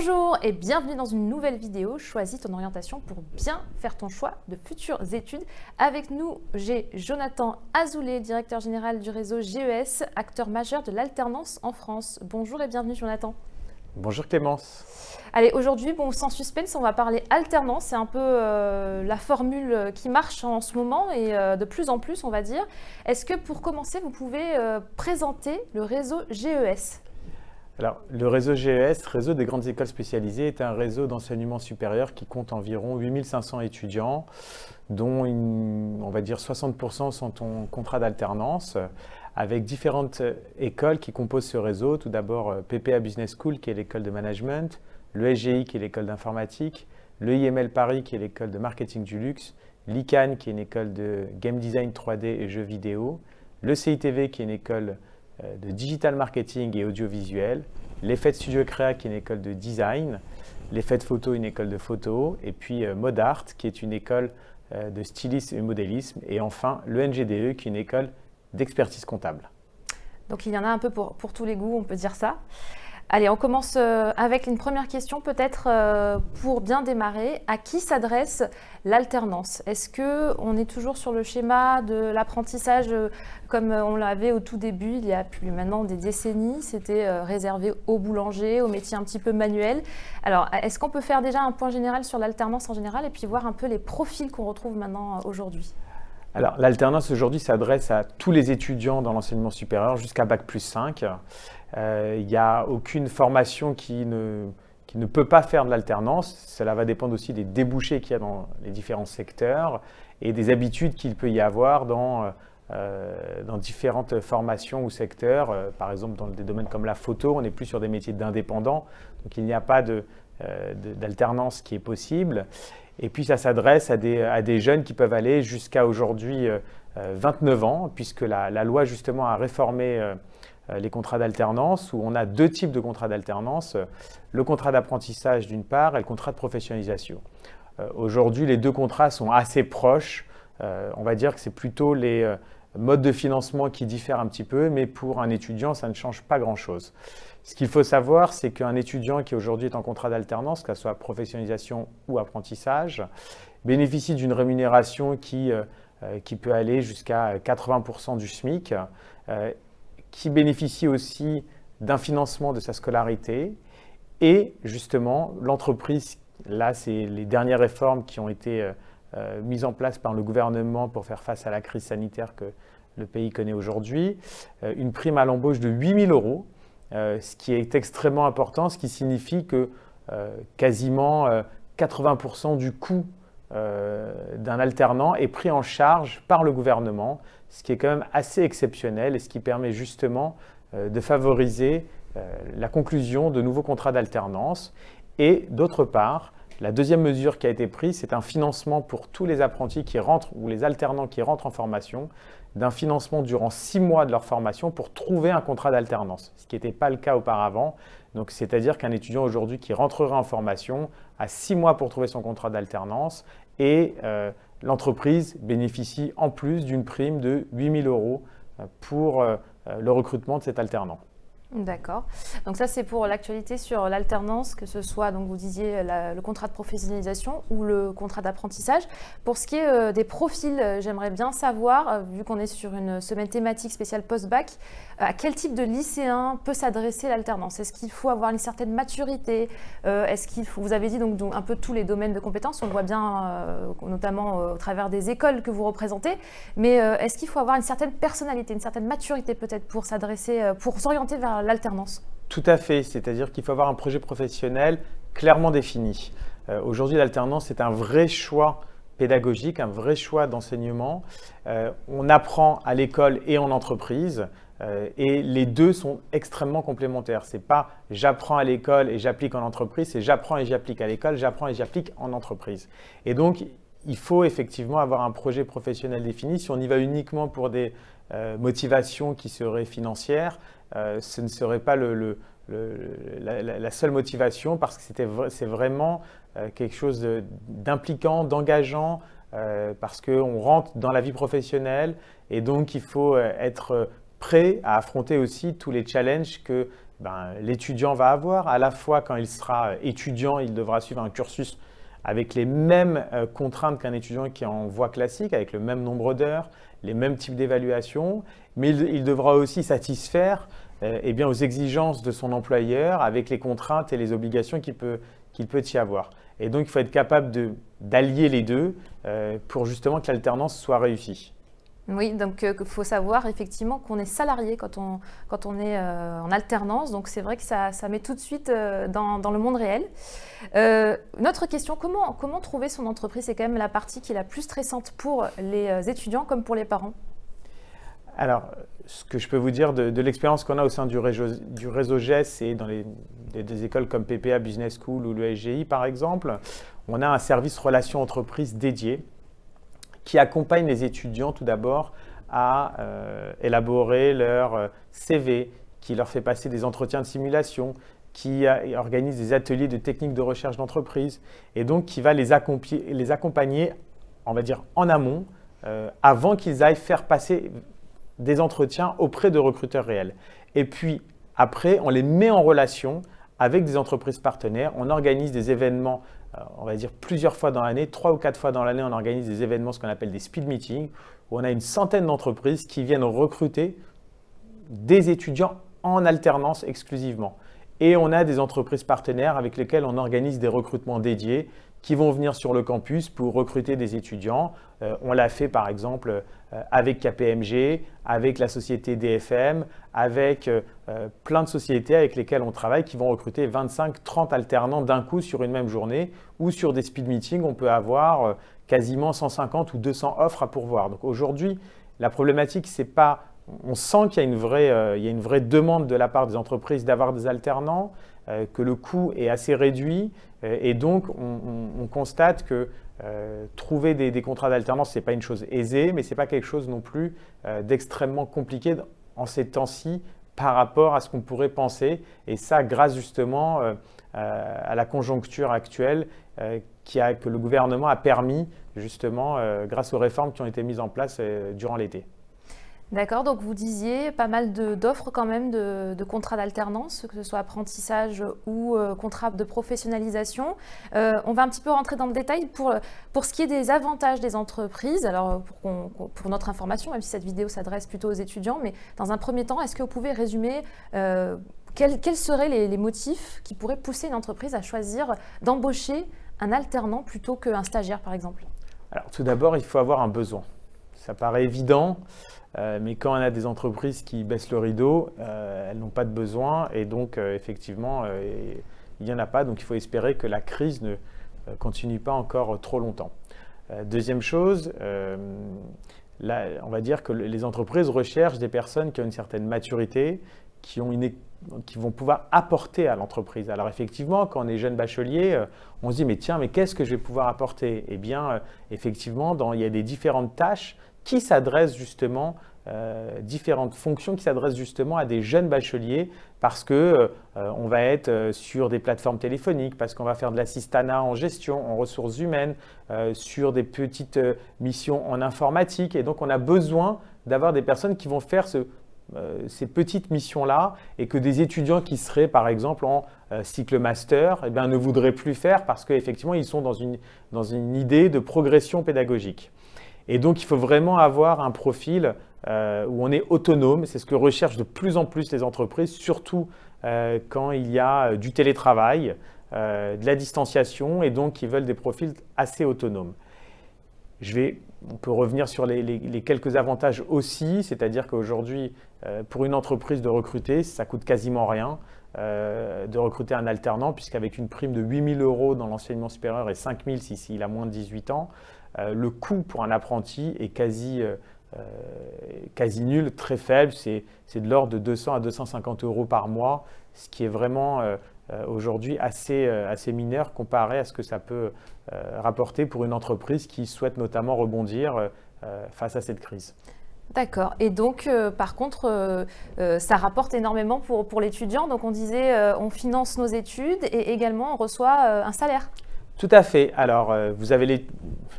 Bonjour et bienvenue dans une nouvelle vidéo. Choisis ton orientation pour bien faire ton choix de futures études. Avec nous, j'ai Jonathan Azoulay, directeur général du réseau GES, acteur majeur de l'alternance en France. Bonjour et bienvenue Jonathan. Bonjour Clémence. Allez, aujourd'hui, sans suspense, on va parler alternance. C'est un peu la formule qui marche en ce moment et de plus en plus, on va dire. Est-ce que pour commencer, vous pouvez présenter le réseau GES ? Alors, le réseau GES, Réseau des grandes écoles spécialisées, est un réseau d'enseignement supérieur qui compte environ 8500 étudiants, dont on va dire 60% sont en contrat d'alternance, avec différentes écoles qui composent ce réseau. Tout d'abord, PPA Business School, qui est l'école de management, le SGI, qui est l'école d'informatique, le IML Paris, qui est l'école de marketing du luxe, l'ICANN, qui est une école de game design 3D et jeux vidéo, le CITV, qui est une école de digital marketing et audiovisuel, l'EFET Studio Créa qui est une école de design, l'EFET Photo une école de photo, et puis Modart qui est une école de stylisme et modélisme, et enfin le NGDE qui est une école d'expertise comptable. Donc il y en a un peu pour tous les goûts, on peut dire ça. Allez, on commence avec une première question peut-être pour bien démarrer. À qui s'adresse l'alternance? Est-ce qu'on est toujours sur le schéma de l'apprentissage comme on l'avait au tout début, il y a plus maintenant des décennies? C'était réservé aux boulangers, aux métiers un petit peu manuels. Alors, est-ce qu'on peut faire déjà un point général sur l'alternance en général et puis voir un peu les profils qu'on retrouve maintenant aujourd'hui? Alors, l'alternance aujourd'hui s'adresse à tous les étudiants dans l'enseignement supérieur jusqu'à Bac+5. Il n'y a aucune formation qui ne peut pas faire de l'alternance. Cela va dépendre aussi des débouchés qu'il y a dans les différents secteurs et des habitudes qu'il peut y avoir dans différentes formations ou secteurs. Par exemple, dans des domaines comme la photo, on n'est plus sur des métiers d'indépendants, donc il n'y a pas d'alternance qui est possible. Et puis ça s'adresse à des jeunes qui peuvent aller jusqu'à aujourd'hui 29 ans, puisque la loi justement a réformé les contrats d'alternance, où on a deux types de contrats d'alternance, le contrat d'apprentissage d'une part et le contrat de professionnalisation. Aujourd'hui, les deux contrats sont assez proches. On va dire que c'est plutôt les modes de financement qui diffèrent un petit peu, mais pour un étudiant, ça ne change pas grand-chose. Ce qu'il faut savoir, c'est qu'un étudiant qui aujourd'hui est en contrat d'alternance, que ce soit professionnalisation ou apprentissage, bénéficie d'une rémunération qui peut aller jusqu'à 80% du SMIC, qui bénéficie aussi d'un financement de sa scolarité. Et justement, l'entreprise, là, c'est les dernières réformes qui ont été mises en place par le gouvernement pour faire face à la crise sanitaire que le pays connaît aujourd'hui, une prime à l'embauche de 8 000 €, ce qui est extrêmement important, ce qui signifie que quasiment 80% du coût d'un alternant est pris en charge par le gouvernement, ce qui est quand même assez exceptionnel et ce qui permet justement de favoriser la conclusion de nouveaux contrats d'alternance. Et d'autre part, la deuxième mesure qui a été prise, c'est un financement pour tous les apprentis qui rentrent ou les alternants qui rentrent en formation, d'un financement durant 6 mois de leur formation pour trouver un contrat d'alternance, ce qui n'était pas le cas auparavant. Donc, c'est-à-dire qu'un étudiant aujourd'hui qui rentrera en formation a 6 mois pour trouver son contrat d'alternance et l'entreprise bénéficie en plus d'une prime de 8 000 € pour le recrutement de cet alternant. D'accord. Donc ça, c'est pour l'actualité sur l'alternance, que ce soit, donc vous disiez, le contrat de professionnalisation ou le contrat d'apprentissage. Pour ce qui est des profils, j'aimerais bien savoir, vu qu'on est sur une semaine thématique spéciale post-bac, à quel type de lycéen peut s'adresser l'alternance? Est-ce qu'il faut avoir une certaine maturité? Vous avez dit donc un peu tous les domaines de compétences, on le voit bien notamment au travers des écoles que vous représentez, mais est-ce qu'il faut avoir une certaine personnalité, une certaine maturité peut-être pour s'adresser, pour s'orienter vers l'alternance? Tout à fait, c'est-à-dire qu'il faut avoir un projet professionnel clairement défini. Aujourd'hui, l'alternance est un vrai choix pédagogique, un vrai choix d'enseignement. On apprend à l'école et en entreprise et les deux sont extrêmement complémentaires. Ce n'est pas j'apprends à l'école et j'applique en entreprise, c'est j'apprends et j'applique à l'école, j'apprends et j'applique en entreprise. Et donc, il faut effectivement avoir un projet professionnel défini. Si on y va uniquement pour des motivations qui seraient financières, ce ne serait pas la seule motivation parce que c'est vraiment quelque chose d'impliquant, d'engageant, parce qu'on rentre dans la vie professionnelle et donc il faut être prêt à affronter aussi tous les challenges que l'étudiant va avoir. À la fois, quand il sera étudiant, il devra suivre un cursus avec les mêmes contraintes qu'un étudiant qui est en voie classique, avec le même nombre d'heures, les mêmes types d'évaluation, mais il devra aussi satisfaire aux exigences de son employeur avec les contraintes et les obligations qu'il peut y avoir. Et donc, il faut être capable d'allier les deux pour justement que l'alternance soit réussie. Oui, donc il faut savoir effectivement qu'on est salarié quand on est en alternance. Donc c'est vrai que ça met tout de suite dans le monde réel. Notre question, comment trouver son entreprise? C'est quand même la partie qui est la plus stressante pour les étudiants comme pour les parents. Alors, ce que je peux vous dire de l'expérience qu'on a au sein du réseau GES et dans des écoles comme PPA Business School ou le SGI par exemple, on a un service relations entreprises dédié qui accompagne les étudiants tout d'abord à élaborer leur CV, qui leur fait passer des entretiens de simulation, qui organise des ateliers de techniques de recherche d'entreprise et donc qui va les accompagner, on va dire, en amont, avant qu'ils aillent faire passer des entretiens auprès de recruteurs réels. Et puis après, on les met en relation avec des entreprises partenaires, on organise des événements, on va dire plusieurs fois dans l'année, 3 ou 4 fois dans l'année, on organise des événements, ce qu'on appelle des speed meetings, où on a une centaine d'entreprises qui viennent recruter des étudiants en alternance exclusivement. Et on a des entreprises partenaires avec lesquelles on organise des recrutements dédiés qui vont venir sur le campus pour recruter des étudiants. On l'a fait par exemple avec KPMG, avec la société DFM, avec plein de sociétés avec lesquelles on travaille qui vont recruter 25-30 alternants d'un coup sur une même journée, ou sur des speed meetings, on peut avoir quasiment 150 ou 200 offres à pourvoir. Donc aujourd'hui, la problématique, c'est pas… On sent qu'il y a une vraie demande de la part des entreprises d'avoir des alternants, que le coût est assez réduit et donc on constate que trouver des contrats d'alternance, ce n'est pas une chose aisée, mais ce n'est pas quelque chose non plus d'extrêmement compliqué en ces temps-ci par rapport à ce qu'on pourrait penser. Et ça, grâce justement à la conjoncture actuelle que le gouvernement a permis justement grâce aux réformes qui ont été mises en place durant l'été. D'accord, donc vous disiez pas mal d'offres quand même de contrats d'alternance, que ce soit apprentissage ou contrat de professionnalisation. On va un petit peu rentrer dans le détail pour ce qui est des avantages des entreprises. Alors pour notre information, même si cette vidéo s'adresse plutôt aux étudiants, mais dans un premier temps, est-ce que vous pouvez résumer quels seraient les motifs qui pourraient pousser une entreprise à choisir d'embaucher un alternant plutôt qu'un stagiaire par exemple? Alors tout d'abord, il faut avoir un besoin. Ça paraît évident. Mais quand on a des entreprises qui baissent le rideau, elles n'ont pas de besoin et donc effectivement, il n'y en a pas. Donc il faut espérer que la crise ne continue pas encore trop longtemps. Deuxième chose, là, on va dire que les entreprises recherchent des personnes qui ont une certaine maturité, qui vont pouvoir apporter à l'entreprise. Alors effectivement, quand on est jeune bachelier, on se dit mais tiens, mais qu'est-ce que je vais pouvoir apporter? Eh bien, effectivement, il y a des différentes tâches qui s'adressent justement, différentes fonctions qui s'adressent justement à des jeunes bacheliers parce que on va être sur des plateformes téléphoniques, parce qu'on va faire de l'assistanat en gestion, en ressources humaines, sur des petites missions en informatique. Et donc, on a besoin d'avoir des personnes qui vont faire ces petites missions-là et que des étudiants qui seraient par exemple en cycle master eh bien, ne voudraient plus faire parce qu'effectivement, ils sont dans une idée de progression pédagogique. Et donc, il faut vraiment avoir un profil où on est autonome. C'est ce que recherchent de plus en plus les entreprises, surtout quand il y a du télétravail, de la distanciation et donc ils veulent des profils assez autonomes. On peut revenir sur les quelques avantages aussi, c'est-à-dire qu'aujourd'hui, pour une entreprise de recruter, ça coûte quasiment rien de recruter un alternant, puisqu'avec une prime de 8 000 € dans l'enseignement supérieur et 5 000 s'il a moins de 18 ans, le coût pour un apprenti est quasi nul, très faible. C'est de l'ordre de 200 à 250 € par mois, ce qui est vraiment aujourd'hui assez mineur comparé à ce que ça peut rapporter pour une entreprise qui souhaite notamment rebondir face à cette crise. D'accord. Et donc, par contre, ça rapporte énormément pour l'étudiant. Donc, on disait, on finance nos études et également on reçoit un salaire. Tout à fait. Alors, vous avez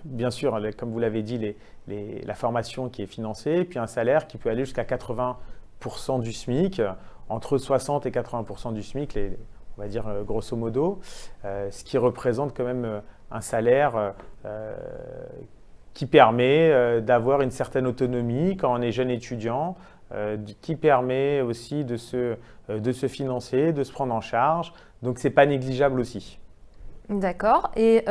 bien sûr, comme vous l'avez dit, la formation qui est financée, puis un salaire qui peut aller jusqu'à 80% du SMIC. entre 60 et 80% du SMIC, on va dire grosso modo, ce qui représente quand même un salaire qui permet d'avoir une certaine autonomie quand on est jeune étudiant, qui permet aussi de se financer, de se prendre en charge. Donc, ce n'est pas négligeable aussi. D'accord. Et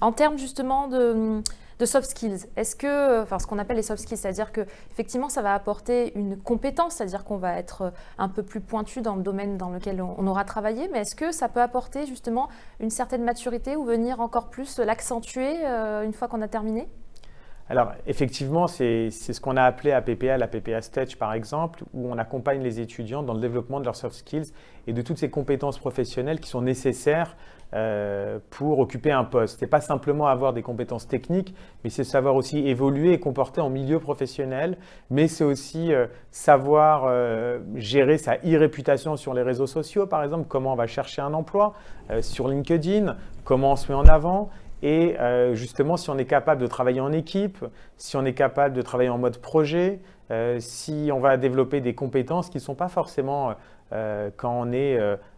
en termes justement de soft skills, est-ce que, enfin ce qu'on appelle les soft skills, c'est-à-dire qu'effectivement ça va apporter une compétence, c'est-à-dire qu'on va être un peu plus pointu dans le domaine dans lequel on aura travaillé, mais est-ce que ça peut apporter justement une certaine maturité ou venir encore plus l'accentuer une fois qu'on a terminé ? Alors, effectivement, c'est ce qu'on a appelé à PPA, la PPA Stage par exemple, où on accompagne les étudiants dans le développement de leurs soft skills et de toutes ces compétences professionnelles qui sont nécessaires pour occuper un poste. Ce n'est pas simplement avoir des compétences techniques, mais c'est savoir aussi évoluer et comporter en milieu professionnel, mais c'est aussi savoir gérer sa e-réputation sur les réseaux sociaux, par exemple, comment on va chercher un emploi sur LinkedIn, comment on se met en avant. Et justement, si on est capable de travailler en équipe, si on est capable de travailler en mode projet, si on va développer des compétences qui ne sont pas forcément, quand on est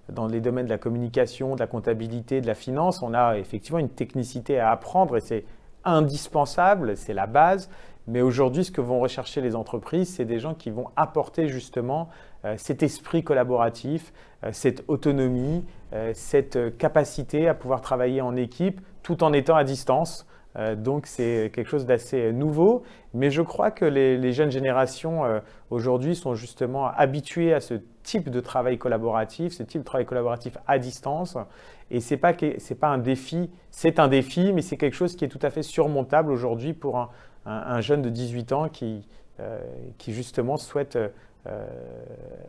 dans les domaines de la communication, de la comptabilité, de la finance, on a effectivement une technicité à apprendre et c'est indispensable, c'est la base. Mais aujourd'hui, ce que vont rechercher les entreprises, c'est des gens qui vont apporter justement cet esprit collaboratif, cette autonomie, cette capacité à pouvoir travailler en équipe tout en étant à distance. Donc, c'est quelque chose d'assez nouveau. Mais je crois que les jeunes générations aujourd'hui sont justement habituées à ce type de travail collaboratif, ce type de travail collaboratif à distance. Et ce n'est pas un défi, c'est un défi, mais c'est quelque chose qui est tout à fait surmontable aujourd'hui pour un jeune de 18 ans qui justement souhaite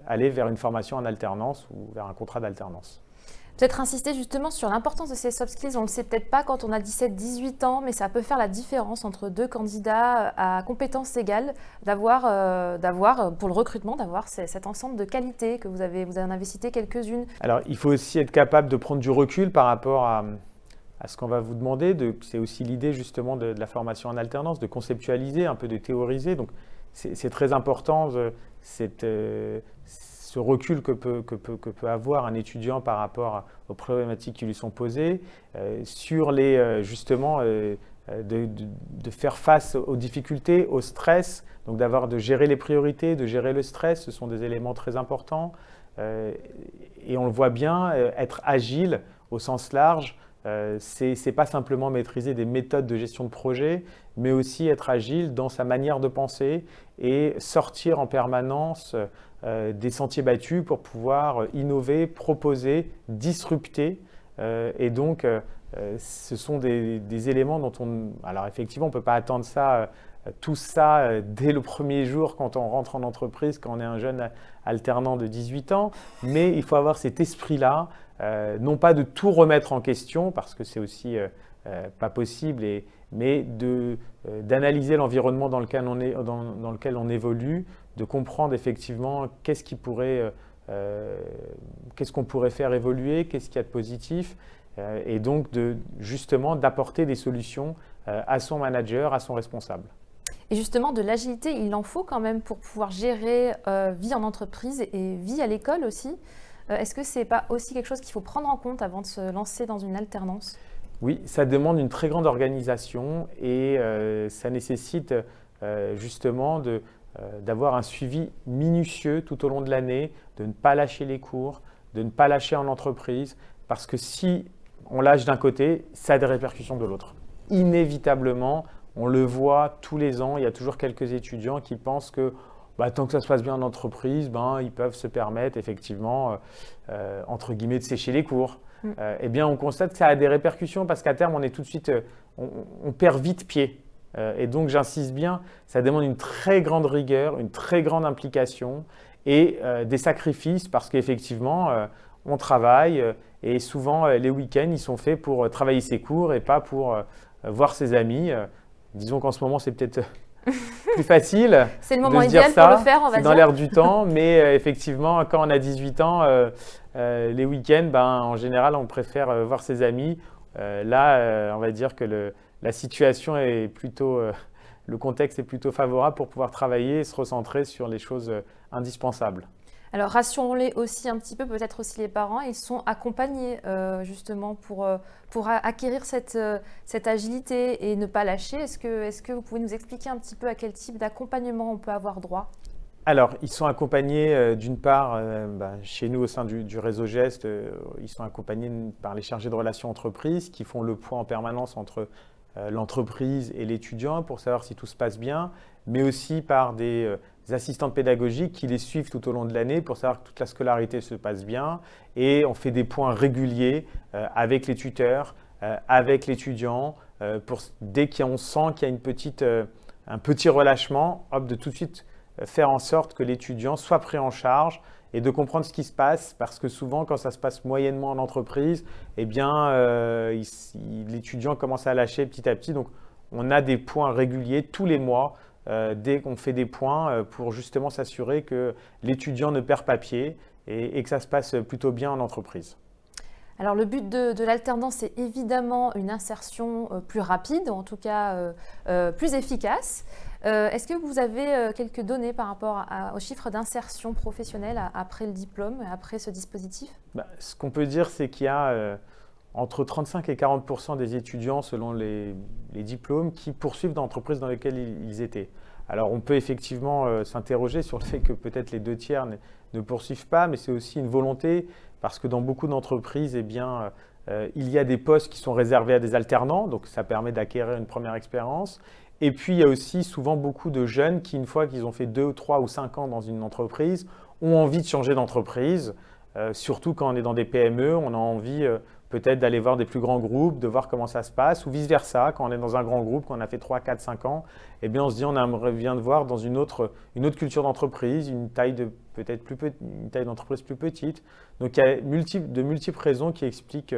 aller vers une formation en alternance ou vers un contrat d'alternance. Peut-être insister justement sur l'importance de ces soft skills. On ne le sait peut-être pas quand on a 17-18 ans, mais ça peut faire la différence entre deux candidats à compétences égales, d'avoir pour le recrutement, d'avoir cet ensemble de qualités que vous en avez cité quelques-unes. Alors, il faut aussi être capable de prendre du recul par rapport à ce qu'on va vous demander. C'est aussi l'idée justement de la formation en alternance, de conceptualiser, un peu de théoriser. Donc, c'est très important ce recul que peut avoir un étudiant par rapport aux problématiques qui lui sont posées, sur justement de faire face aux difficultés, au stress, donc de gérer les priorités, de gérer le stress, ce sont des éléments très importants. Et on le voit bien, être agile au sens large, c'est pas simplement maîtriser des méthodes de gestion de projet, mais aussi être agile dans sa manière de penser et sortir en permanence des sentiers battus pour pouvoir innover, proposer, disrupter. Et donc, ce sont des éléments dont alors effectivement, on ne peut pas attendre tout ça dès le premier jour quand on rentre en entreprise, quand on est un jeune alternant de 18 ans, mais il faut avoir cet esprit-là, non pas de tout remettre en question, parce que c'est aussi pas possible, mais d'analyser l'environnement dans lequel on évolue, de comprendre effectivement qu'est-ce qu'on pourrait faire évoluer, qu'est-ce qu'il y a de positif, et donc justement d'apporter des solutions à son manager, à son responsable. Et justement, de l'agilité, il en faut quand même pour pouvoir gérer vie en entreprise et vie à l'école aussi. Est-ce que ce n'est pas aussi quelque chose qu'il faut prendre en compte avant de se lancer dans une alternance ? Oui, ça demande une très grande organisation et ça nécessite justement d'avoir un suivi minutieux tout au long de l'année, de ne pas lâcher les cours, de ne pas lâcher en entreprise, parce que si on lâche d'un côté, ça a des répercussions de l'autre. Inévitablement, on le voit tous les ans, il y a toujours quelques étudiants qui pensent que tant que ça se passe bien en entreprise, ils peuvent se permettre effectivement, entre guillemets, de sécher les cours. Eh bien, on constate que ça a des répercussions parce qu'à terme, on est tout de suite, on perd vite pied. Et donc, j'insiste bien, ça demande une très grande rigueur, une très grande implication et des sacrifices parce qu'effectivement, on travaille et souvent, les week-ends, ils sont faits pour travailler ses cours et pas pour voir ses amis. Disons qu'en ce moment, c'est peut-être plus facile. C'est le moment idéal pour le faire, on va dire. C'est dans l'air du temps, mais effectivement, quand on a 18 ans, les week-ends, en général, on préfère voir ses amis. Là, on va dire que la situation est plutôt, le contexte est plutôt favorable pour pouvoir travailler et se recentrer sur les choses indispensables. Alors rassurons-les aussi un petit peu, peut-être aussi les parents, ils sont accompagnés justement pour acquérir cette agilité et ne pas lâcher. Est-ce que vous pouvez nous expliquer un petit peu à quel type d'accompagnement on peut avoir droit? Alors, ils sont accompagnés d'une part, chez nous au sein du réseau Geste, ils sont accompagnés par les chargés de relations entreprises qui font le point en permanence entre l'entreprise et l'étudiant pour savoir si tout se passe bien, mais aussi par des assistantes pédagogiques qui les suivent tout au long de l'année pour savoir que toute la scolarité se passe bien. Et on fait des points réguliers avec les tuteurs, avec l'étudiant, dès qu'on sent qu'il y a un petit relâchement, hop, de tout de suite faire en sorte que l'étudiant soit pris en charge et de comprendre ce qui se passe, parce que souvent, quand ça se passe moyennement en entreprise, eh bien, l'étudiant commence à lâcher petit à petit. Donc, on a des points réguliers tous les mois, dès qu'on fait des points, pour justement s'assurer que l'étudiant ne perd pas pied et que ça se passe plutôt bien en entreprise. Alors le but de l'alternance, c'est évidemment une insertion plus rapide, ou en tout cas plus efficace. Est-ce que vous avez quelques données par rapport aux chiffres d'insertion professionnelle après le diplôme, après ce dispositif? Ce qu'on peut dire, c'est qu'il y a entre 35 et 40% des étudiants, selon les diplômes, qui poursuivent dans l'entreprise dans laquelle ils étaient. Alors on peut effectivement s'interroger sur le fait que peut-être les 2/3 ne poursuivent pas, mais c'est aussi une volonté, parce que dans beaucoup d'entreprises, eh bien, il y a des postes qui sont réservés à des alternants, donc ça permet d'acquérir une première expérience. Et puis, il y a aussi souvent beaucoup de jeunes qui, une fois qu'ils ont fait 2, 3 ou 5 ans dans une entreprise, ont envie de changer d'entreprise. Surtout quand on est dans des PME, on a envie peut-être d'aller voir des plus grands groupes, de voir comment ça se passe, ou vice-versa, quand on est dans un grand groupe, quand on a fait 3, 4, 5 ans, eh bien on se dit on aimerait bien de voir dans une autre culture d'entreprise, une taille d'entreprise plus petite. Donc il y a de multiples raisons qui expliquent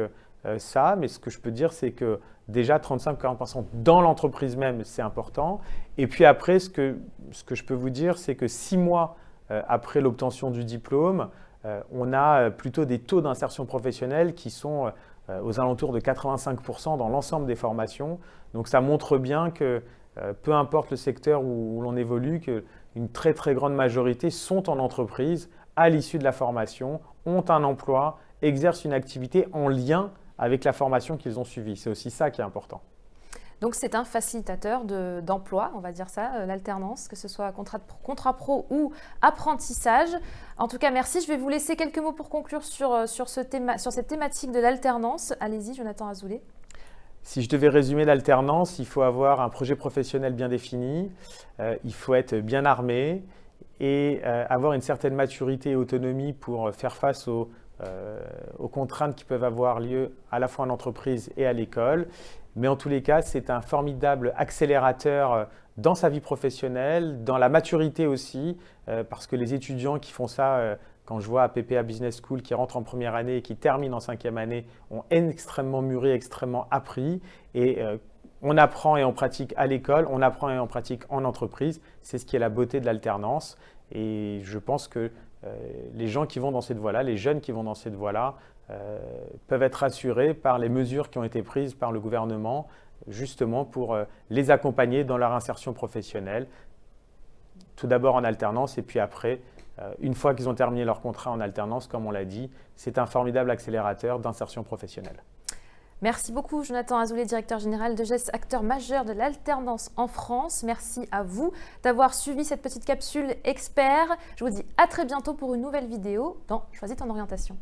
ça, mais ce que je peux dire, c'est que déjà 35-40% dans l'entreprise même, c'est important. Et puis après, ce que je peux vous dire, c'est que 6 mois après l'obtention du diplôme, on a plutôt des taux d'insertion professionnelle qui sont aux alentours de 85% dans l'ensemble des formations. Donc ça montre bien que peu importe le secteur où l'on évolue, qu'une très très grande majorité sont en entreprise à l'issue de la formation, ont un emploi, exercent une activité en lien avec la formation qu'ils ont suivie. C'est aussi ça qui est important. Donc c'est un facilitateur d'emploi, on va dire ça, l'alternance, que ce soit contrat pro ou apprentissage. En tout cas, merci. Je vais vous laisser quelques mots pour conclure sur cette thématique de l'alternance. Allez-y, Jonathan Azoulay. Si je devais résumer l'alternance, il faut avoir un projet professionnel bien défini, il faut être bien armé et avoir une certaine maturité et autonomie pour faire face aux contraintes qui peuvent avoir lieu à la fois en entreprise et à l'école. Mais en tous les cas, c'est un formidable accélérateur dans sa vie professionnelle, dans la maturité aussi, parce que les étudiants qui font ça, quand je vois à PPA Business School qui rentrent en première année et qui terminent en 5e année, ont extrêmement mûri, extrêmement appris. Et on apprend et on pratique à l'école, on apprend et on pratique en entreprise. C'est ce qui est la beauté de l'alternance. Et je pense que les gens qui vont dans cette voie-là, les jeunes qui vont dans cette voie-là, peuvent être rassurés par les mesures qui ont été prises par le gouvernement, justement pour les accompagner dans leur insertion professionnelle, tout d'abord en alternance et puis après, une fois qu'ils ont terminé leur contrat en alternance, comme on l'a dit, c'est un formidable accélérateur d'insertion professionnelle. Merci beaucoup Jonathan Azoulay, directeur général de GEST, acteur majeur de l'alternance en France. Merci à vous d'avoir suivi cette petite capsule expert. Je vous dis à très bientôt pour une nouvelle vidéo dans Choisis ton orientation.